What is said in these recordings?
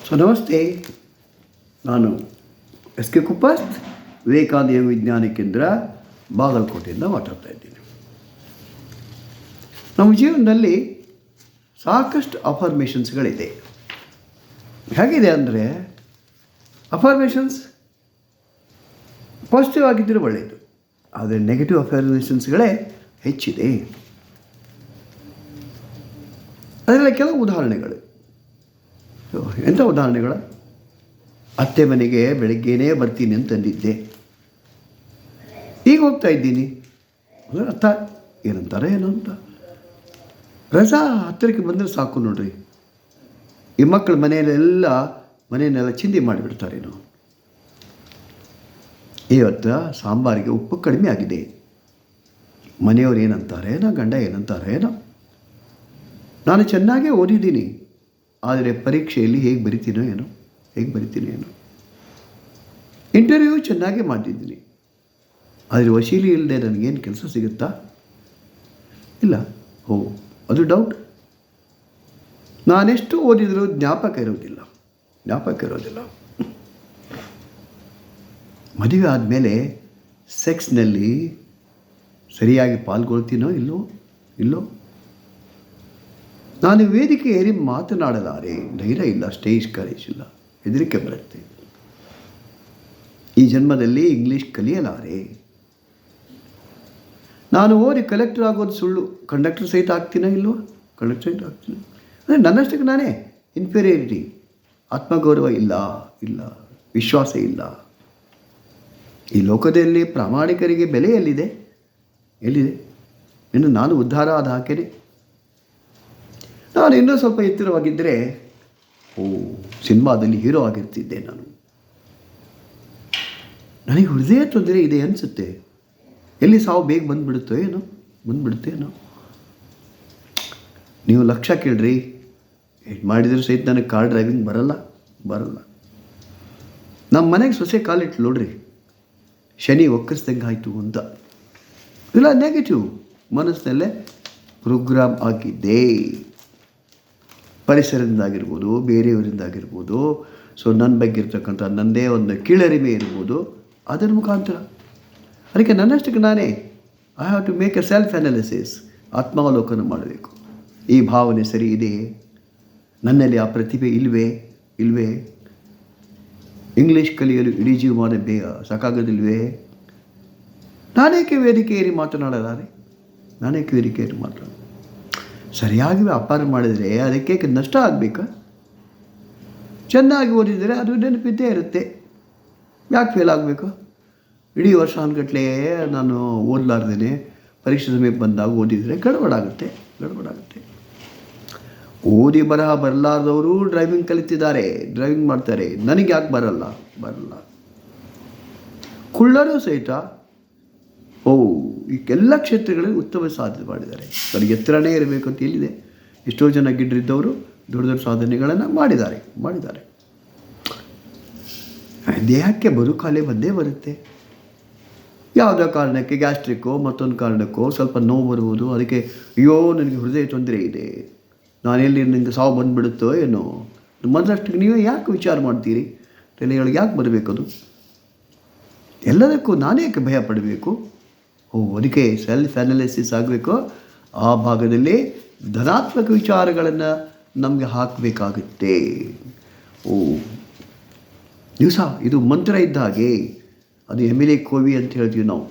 So ನಮಸ್ತೆ, ನಾನು S K Kuppast, Vivekananda ಯೋಗ ವಿಜ್ಞಾನ ಕೇಂದ್ರ, ಬಾಗಲಕೋಟೆಯಿಂದ ಮಾತಾಡ್ತಾ ಇದ್ದೀನಿ. ನಮ್ಮ ಜೀವನದಲ್ಲಿ ಸಾಕಷ್ಟು ಅಫರ್ಮೇಷನ್ಸ್ಗಳಿದೆ. ಹೇಗಿದೆ ಅಂದರೆ, ಅಫರ್ಮೇಷನ್ಸ್ ಪಾಸಿಟಿವ್ ಆಗಿದ್ದರೆ ಒಳ್ಳೆಯದು, ಆದರೆ ನೆಗೆಟಿವ್ ಅಫರ್ಮೇಷನ್ಸ್ಗಳೇ ಹೆಚ್ಚಿದೆ. ಅದರಲ್ಲಿ ಕೆಲವು ಉದಾಹರಣೆಗಳು. ಎಂಥ ಉದಾಹರಣೆಗಳು? ಅತ್ತೆ ಮನೆಗೆ ಬೆಳಗ್ಗೆನೇ ಬರ್ತೀನಿ ಅಂತಂದಿದ್ದೆ, ಈಗ ಹೋಗ್ತಾ ಇದ್ದೀನಿ ಅಂದರೆ ಅರ್ಥ ಏನಂತಾರೆ ಏನೋ ಅಂತ. ರಜಾ ಹತ್ತಿರಕ್ಕೆ ಬಂದರೆ ಸಾಕು ನೋಡ್ರಿ, ಈ ಮಕ್ಕಳು ಮನೆಯನ್ನೆಲ್ಲ ಚಿಂದಿ ಮಾಡಿಬಿಡ್ತಾರೇನೋ. ಇವತ್ತು ಸಾಂಬಾರಿಗೆ ಉಪ್ಪು ಕಡಿಮೆ ಆಗಿದೆ, ಮನೆಯವ್ರು ಏನಂತಾರೇನೋ, ಗಂಡ ಏನಂತಾರೇನೋ. ನಾನು ಚೆನ್ನಾಗೇ ಓದಿದ್ದೀನಿ, ಆದರೆ ಪರೀಕ್ಷೆಯಲ್ಲಿ ಹೇಗೆ ಬರಿತೀನೋ ಏನೋ. ಇಂಟರ್ವ್ಯೂ ಚೆನ್ನಾಗೇ ಮಾಡಿದ್ದೀನಿ, ಆದರೆ ವಶೀಲಿ ಇಲ್ಲದೆ ನನಗೇನು ಕೆಲಸ ಸಿಗುತ್ತಾ? ಇಲ್ಲ. ಅದು ಡೌಟ್. ನಾನೆಷ್ಟು ಓದಿದರೂ ಜ್ಞಾಪಕ ಇರೋದಿಲ್ಲ. ಮದುವೆ ಆದಮೇಲೆ ಸೆಕ್ಸ್ನಲ್ಲಿ ಸರಿಯಾಗಿ ಪಾಲ್ಗೊಳ್ತೀನೋ ಇಲ್ಲೋ. ನಾನು ವೇದಿಕೆ ಏರಿ ಮಾತನಾಡಲಾರೆ, ಧೈರ್ಯ ಇಲ್ಲ, ಸ್ಟೇಜ್ ಕರೇಜ್ ಇಲ್ಲ, ಹೆದರಿಕೆ ಬರುತ್ತೆ. ಈ ಜನ್ಮದಲ್ಲಿ ಇಂಗ್ಲೀಷ್ ಕಲಿಯಲಾರೆ. ನಾನು ಓದಿ ಕಲೆಕ್ಟರ್ ಆಗೋದು ಸುಳ್ಳು, ಕಂಡಕ್ಟರ್ ಸಹಿತ ಆಗ್ತೀನೋ ಇಲ್ವೋ? ಅಂದರೆ ನನ್ನಷ್ಟಕ್ಕೆ ನಾನೇ ಇನ್ಫೀರಿಯರಿಟಿ, ಆತ್ಮಗೌರವ ಇಲ್ಲ, ವಿಶ್ವಾಸ ಇಲ್ಲ. ಈ ಲೋಕದಲ್ಲಿ ಪ್ರಾಮಾಣಿಕರಿಗೆ ಬೆಲೆ ಎಲ್ಲಿದೆ? ಇನ್ನು ನಾನು ಉದ್ಧಾರ ಆದ ಹಾಕೇನೆ. ನಾನು ಇನ್ನೂ ಸ್ವಲ್ಪ ಎತ್ತರವಾಗಿದ್ದರೆ ಸಿನಿಮಾದಲ್ಲಿ ಹೀರೋ ಆಗಿರ್ತಿದ್ದೆ ನಾನು. ನನಗೆ ಹೃದಯ ತೊಂದರೆ ಇದೆ ಅನಿಸುತ್ತೆ. ಎಲ್ಲಿ ಸಾವು ಬೇಗ ಬಂದುಬಿಡುತ್ತೋ ಏನೋ. ನೀವು ಲಕ್ಷ್ಯ ಕೇಳ್ರಿ, ಏನು ಮಾಡಿದರೂ ಸಹಿತ ನನಗೆ ಕಾರ್ ಡ್ರೈವಿಂಗ್ ಬರಲ್ಲ. ನಮ್ಮ ಮನೆಗೆ ಸೊಸೆ ಕಾಲಿಟ್ಟು ನೋಡ್ರಿ, ಶನಿ ಒಕ್ಕರಿಸ್ದಂಗೆ ಆಯಿತು ಅಂತ. ಇಲ್ಲ, ನೆಗೆಟಿವ್ ಮನಸ್ಸಿನಲ್ಲೇ ಪ್ರೋಗ್ರಾಮ್ ಆಗಿದೆ. ಪರಿಸರದಿಂದಾಗಿರ್ಬೋದು, ಬೇರೆಯವರಿಂದಾಗಿರ್ಬೋದು. ಸೊ ನನ್ನ ಬಗ್ಗೆ ಇರ್ತಕ್ಕಂಥ ನನ್ನದೇ ಒಂದು ಕೀಳರಿಮೆ ಇರ್ಬೋದು, ಅದರ ಮುಖಾಂತರ. ಅದಕ್ಕೆ ನನ್ನಷ್ಟಕ್ಕೆ ನಾನೇ I have to make a self analysis, ಆತ್ಮಾವಲೋಕನ ಮಾಡಬೇಕು. ಈ ಭಾವನೆ ಸರಿ ಇದೆ, ನನ್ನಲ್ಲಿ ಆ ಪ್ರತಿಭೆ ಇಲ್ವೇ? ಇಂಗ್ಲೀಷ್ ಕಲಿಯಲು ಇಡೀ ಜೀವಮಾನ ಬೇಗ ಸಾಕಾಗೋದಿಲ್ವೇ? ನಾನೇಕೆ ವೇದಿಕೆ ಏರಿ ಮಾತನಾಡಲಾರೆ? ಸರಿಯಾಗಿ ವ್ಯಾಪಾರ ಮಾಡಿದರೆ ಅದಕ್ಕೆ ನಷ್ಟ ಆಗಬೇಕಾ? ಚೆನ್ನಾಗಿ ಓದಿದರೆ ಅದು ನೆನಪಿದ್ದೇ ಇರುತ್ತೆ. ಯಾಕೆ ಫೇಲ್ ಆಗಬೇಕು? ಇಡೀ ವರ್ಷ ಅನ್ಗಟ್ಲೆ ನಾನು ಓದಲಾರ್ದೇನೆ ಪರೀಕ್ಷೆ ಸಮಯ ಬಂದಾಗ ಓದಿದರೆ ಗಡಬಡಾಗುತ್ತೆ. ಓದಿ ಬರಹ ಬರಲಾರ್ದವರು ಡ್ರೈವಿಂಗ್ ಕಲಿತಿದ್ದಾರೆ, ಡ್ರೈವಿಂಗ್ ಮಾಡ್ತಾರೆ. ನನಗೆ ಯಾಕೆ ಬರಲ್ಲ? ಕುಳ್ಳರೂ ಸಹಿತ ಈ ಎಲ್ಲ ಕ್ಷೇತ್ರಗಳಲ್ಲಿ ಉತ್ತಮ ಸಾಧನೆ ಮಾಡಿದ್ದಾರೆ. ನನಗೆ ಎತ್ತರನೇ ಇರಬೇಕು ಅಂತ ಎಲ್ಲಿದೆ? ಎಷ್ಟೋ ಜನ ಗಿಡ್ರಿದ್ದವರು ದೊಡ್ಡ ಸಾಧನೆಗಳನ್ನು ಮಾಡಿದ್ದಾರೆ. ದೇಹಕ್ಕೆ ಬದುಕಾಲೆ ಬಂದೇ ಬರುತ್ತೆ. ಯಾವುದೋ ಕಾರಣಕ್ಕೆ, ಗ್ಯಾಸ್ಟ್ರಿಕ್ಕೋ ಮತ್ತೊಂದು ಕಾರಣಕ್ಕೋ ಸ್ವಲ್ಪ ನೋವು ಬರ್ಬೋದು. ಅದಕ್ಕೆ ಅಯ್ಯೋ ನನಗೆ ಹೃದಯ ತೊಂದರೆ ಇದೆ, ನಾನೆಲ್ಲಿ ನನಗೆ ಸಾವು ಬಂದುಬಿಡುತ್ತೋ ಏನೋ. ಮೊದಲಷ್ಟು ನೀವೇ ಯಾಕೆ ವಿಚಾರ ಮಾಡ್ತೀರಿ? ತಲೆಯೊಳಗೆ ಯಾಕೆ ಬರಬೇಕದು? ಎಲ್ಲದಕ್ಕೂ ನಾನೇ ಯಾಕೆ ಭಯ ಪಡಬೇಕು? ಅದಕ್ಕೆ ಸೆಲ್ಫ್ ಅನಾಲಿಸಿಸ್ ಆಗಬೇಕು. ಆ ಭಾಗದಲ್ಲಿ ಧನಾತ್ಮಕ ವಿಚಾರಗಳನ್ನು ನಮಗೆ ಹಾಕಬೇಕಾಗುತ್ತೆ. ದಿವಸ ಇದು ಮಂತ್ರ ಇದ್ದ ಹಾಗೆ, ಅದು ಎಮಿಲಿ ಕೋವಿ ಅಂತ ಹೇಳ್ತೀವಿ ನಾವು.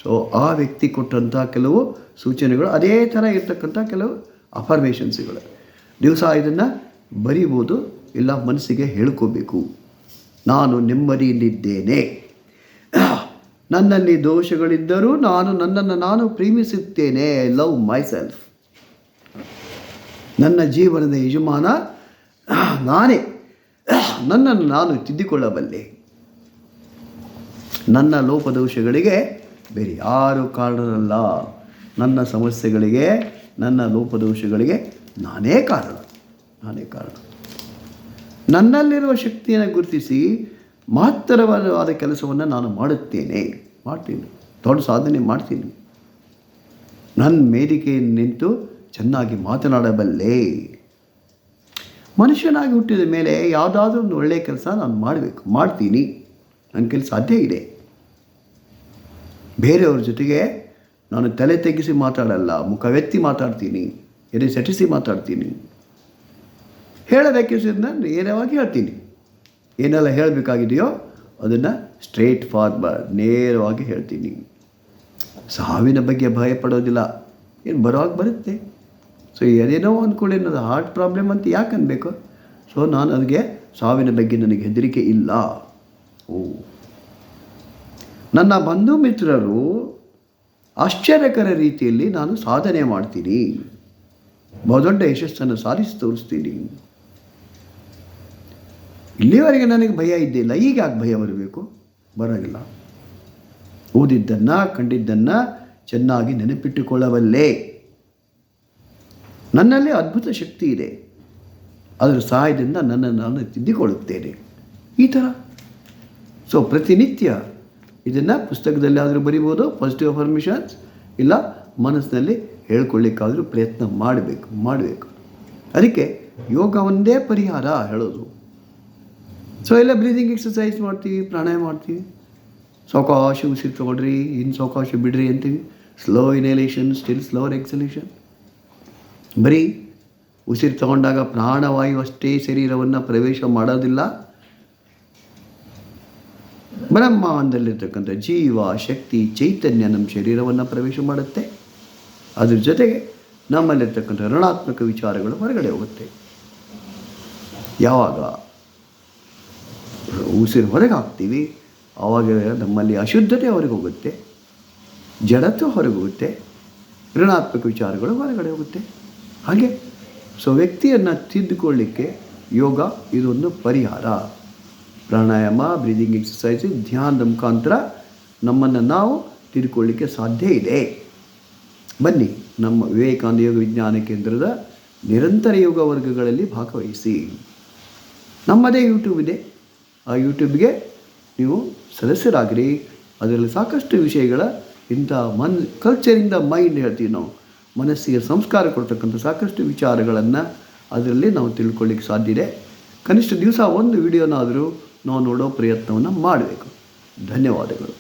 ಸೊ ಆ ವ್ಯಕ್ತಿ ಕೊಟ್ಟಂಥ ಕೆಲವು ಸೂಚನೆಗಳು, ಅದೇ ಥರ ಇರ್ತಕ್ಕಂಥ ಕೆಲವು ಅಫರ್ಮೇಷನ್ಸ್ಗಳು. ದಿವಸ ಇದನ್ನು ಬರೀಬೋದು, ಇಲ್ಲ ಮನಸ್ಸಿಗೆ ಹೇಳ್ಕೋಬೇಕು. ನಾನು ನೆಮ್ಮದಿಯಲ್ಲಿದ್ದೇನೆ, ನನ್ನಲ್ಲಿ ದೋಷಗಳಿದ್ದರೂ ನನ್ನನ್ನು ನಾನು ಪ್ರೇಮಿಸುತ್ತೇನೆ. I love myself. ನನ್ನ ಜೀವನದ ಯಜಮಾನ ನಾನೇ, ನನ್ನನ್ನು ನಾನು ತಿದ್ದಿಕೊಳ್ಳಬಲ್ಲೆ. ನನ್ನ ಲೋಪದೋಷಗಳಿಗೆ ಬೇರೆ ಯಾರೂ ಕಾರಣರಲ್ಲ. ನನ್ನ ಸಮಸ್ಯೆಗಳಿಗೆ, ನನ್ನ ಲೋಪದೋಷಗಳಿಗೆ ನಾನೇ ಕಾರಣ. ನನ್ನಲ್ಲಿರುವ ಶಕ್ತಿಯನ್ನು ಗುರುತಿಸಿ ಮಹತ್ತರವಾದ ಕೆಲಸವನ್ನು ನಾನು ಮಾಡ್ತೀನಿ. ದೊಡ್ಡ ಸಾಧನೆ ಮಾಡ್ತೀನಿ. ನನ್ನ ವೇದಿಕೆಯಲ್ಲಿ ನಿಂತು ಚೆನ್ನಾಗಿ ಮಾತನಾಡಬಲ್ಲೆ. ಮನುಷ್ಯನಾಗಿ ಹುಟ್ಟಿದ ಮೇಲೆ ಯಾವುದಾದ್ರೂ ಒಂದು ಒಳ್ಳೆಯ ಕೆಲಸ ನಾನು ಮಾಡ್ತೀನಿ. ನನ್ನ ಕೆಲಸ ಸಾಧ್ಯ ಇದೆ. ಬೇರೆಯವ್ರ ಜೊತೆಗೆ ನಾನು ತಲೆ ತೆಗ್ಗಿಸಿ ಮಾತಾಡಲ್ಲ, ಮುಖವೆತ್ತಿ ಮಾತಾಡ್ತೀನಿ, ಎದೆ ಸೆಟಿಸಿ ಮಾತಾಡ್ತೀನಿ. ಹೇಳಬೇಕಿದ್ದನ್ನ ನೇರವಾಗಿ ಹೇಳ್ತೀನಿ. ಏನೆಲ್ಲ ಹೇಳಬೇಕಾಗಿದೆಯೋ ಅದನ್ನು ಸ್ಟ್ರೇಟ್ ಫಾರ್ವರ್ಡ್ ನೇರವಾಗಿ ಹೇಳ್ತೀನಿ. ಸಾವಿನ ಬಗ್ಗೆ ಭಯ ಪಡೋದಿಲ್ಲ, ಏನು ಬರೋವಾಗ ಬರುತ್ತೆ. ಸೊ ಅದೇನೋ ಅಂದ್ಕೊಳ್ಳಿ, ಅನ್ನೋದು ಹಾರ್ಟ್ ಪ್ರಾಬ್ಲಮ್ ಅಂತ ಯಾಕೆ ಅನ್ಬೇಕು? ಸೊ ನಾನು ಅದಕ್ಕೆ ಸಾವಿನ ಬಗ್ಗೆ ನನಗೆ ಹೆದರಿಕೆ ಇಲ್ಲ. ನನ್ನ ಬಂಧು ಮಿತ್ರರು ಆಶ್ಚರ್ಯಕರ ರೀತಿಯಲ್ಲಿ ನಾನು ಸಾಧನೆ ಮಾಡ್ತೀನಿ, ಬಹುದೊಡ್ಡ ಯಶಸ್ಸನ್ನು ಸಾಧಿಸಿ ತೋರಿಸ್ತೀನಿ. ಇಲ್ಲಿವರೆಗೆ ನನಗೆ ಭಯ ಇದ್ದಿಲ್ಲ, ಈಗ ಯಾಕೆ ಭಯ ಬರಬೇಕು? ಬರೋಂಗಿಲ್ಲ. ಓದಿದ್ದನ್ನು ಕಂಡಿದ್ದನ್ನು ಚೆನ್ನಾಗಿ ನೆನಪಿಟ್ಟುಕೊಳ್ಳಬಲ್ಲೆ. ನನ್ನಲ್ಲಿ ಅದ್ಭುತ ಶಕ್ತಿ ಇದೆ, ಅದರ ಸಹಾಯದಿಂದ ನನ್ನನ್ನು ನಾನು ತಿದ್ದಿಕೊಳ್ಳುತ್ತೇನೆ. ಈ ಥರ. ಸೊ ಪ್ರತಿನಿತ್ಯ ಇದನ್ನು ಪುಸ್ತಕದಲ್ಲಿ ಆದರೂ ಬರಿಬೋದು, ಪಾಸಿಟಿವ್ ಅಫರ್ಮೇಷನ್ಸ್, ಇಲ್ಲ ಮನಸ್ಸಿನಲ್ಲಿ ಹೇಳ್ಕೊಳ್ಳಿಕ್ಕಾದರೂ ಪ್ರಯತ್ನ ಮಾಡಬೇಕು. ಅದಕ್ಕೆ ಯೋಗ ಒಂದೇ ಪರಿಹಾರ ಹೇಳೋದು. ಸೊ ಎಲ್ಲ ಬ್ರೀದಿಂಗ್ ಎಕ್ಸಸೈಸ್ ಮಾಡ್ತೀವಿ, ಪ್ರಾಣಾಯಾಮ ಮಾಡ್ತೀವಿ. ಸಾವಕಾಶ ಉಸಿರು ತೊಗೊಳ್ರಿ, ಇನ್ನು ಸಾವಕಾಶ ಬಿಡ್ರಿ ಅಂತೀವಿ. Slow inhalation, still slower ಎಕ್ಸಲೇಷನ್. ಬರೀ ಉಸಿರು ತಗೊಂಡಾಗ ಪ್ರಾಣವಾಯು ಅಷ್ಟೇ ಶರೀರವನ್ನು ಪ್ರವೇಶ ಮಾಡೋದಿಲ್ಲ. ಬ್ರಹ್ಮಾಂಡದಲ್ಲಿರ್ತಕ್ಕಂಥ ಜೀವ, ಶಕ್ತಿ, ಚೈತನ್ಯ ನಮ್ಮ ಶರೀರವನ್ನು ಪ್ರವೇಶ ಮಾಡುತ್ತೆ. ಅದ್ರ ಜೊತೆಗೆ ನಮ್ಮಲ್ಲಿರ್ತಕ್ಕಂಥ ಋಣಾತ್ಮಕ ವಿಚಾರಗಳು ಹೊರಗಡೆ ಹೋಗುತ್ತೆ. ಯಾವಾಗ ಉಸಿರು ಹೊರಗೆ ಹಾಕ್ತೀವಿ ಆವಾಗ ನಮ್ಮಲ್ಲಿ ಅಶುದ್ಧತೆ ಹೊರಗೆ ಹೋಗುತ್ತೆ, ಜಡತ್ವ ಹೊರಗೆ ಹೋಗುತ್ತೆ, ಋಣಾತ್ಮಕ ವಿಚಾರಗಳು ಹೊರಗಡೆ ಹೋಗುತ್ತೆ. ಹಾಗೆ ಸೊ ವ್ಯಕ್ತಿಯನ್ನು ತಿದ್ದುಕೊಳ್ಳಿಕ್ಕೆ ಯೋಗ ಇದೊಂದು ಪರಿಹಾರ. ಪ್ರಾಣಾಯಾಮ, ಬ್ರೀದಿಂಗ್ ಎಕ್ಸಸೈಸು, ಧ್ಯಾನದ ಮುಖಾಂತರ ನಮ್ಮನ್ನು ನಾವು ತಿದ್ದುಕೊಳ್ಳಿಕ್ಕೆ ಸಾಧ್ಯ ಇದೆ. ಬನ್ನಿ ನಮ್ಮ ವಿವೇಕಾನಂದ ಯೋಗ ವಿಜ್ಞಾನ ಕೇಂದ್ರದ ನಿರಂತರ ಯೋಗ ವರ್ಗಗಳಲ್ಲಿ ಭಾಗವಹಿಸಿ. ನಮ್ಮದೇ ಯೂಟ್ಯೂಬ್ ಇದೆ, ಆ ಯೂಟ್ಯೂಬ್ಗೆ ನೀವು ಸದಸ್ಯರಾಗಿರಿ. ಅದರಲ್ಲಿ ಸಾಕಷ್ಟು ವಿಷಯಗಳ ಇಂಥ ಕಲ್ಚರಿಂದ ಮೈಂಡ್ ಹೇಳ್ತೀವಿ ನಾವು, ಮನಸ್ಸಿಗೆ ಸಂಸ್ಕಾರ ಕೊಡ್ತಕ್ಕಂಥ ಸಾಕಷ್ಟು ವಿಚಾರಗಳನ್ನು ಅದರಲ್ಲಿ ನಾವು ತಿಳ್ಕೊಳ್ಳಿಕ್ಕೆ ಸಾಧ್ಯ ಇದೆ. ಕನಿಷ್ಠ ದಿವಸ ಒಂದು ವಿಡಿಯೋನಾದರೂ ನಾವು ನೋಡೋ ಪ್ರಯತ್ನವನ್ನು ಮಾಡಬೇಕು. ಧನ್ಯವಾದಗಳು.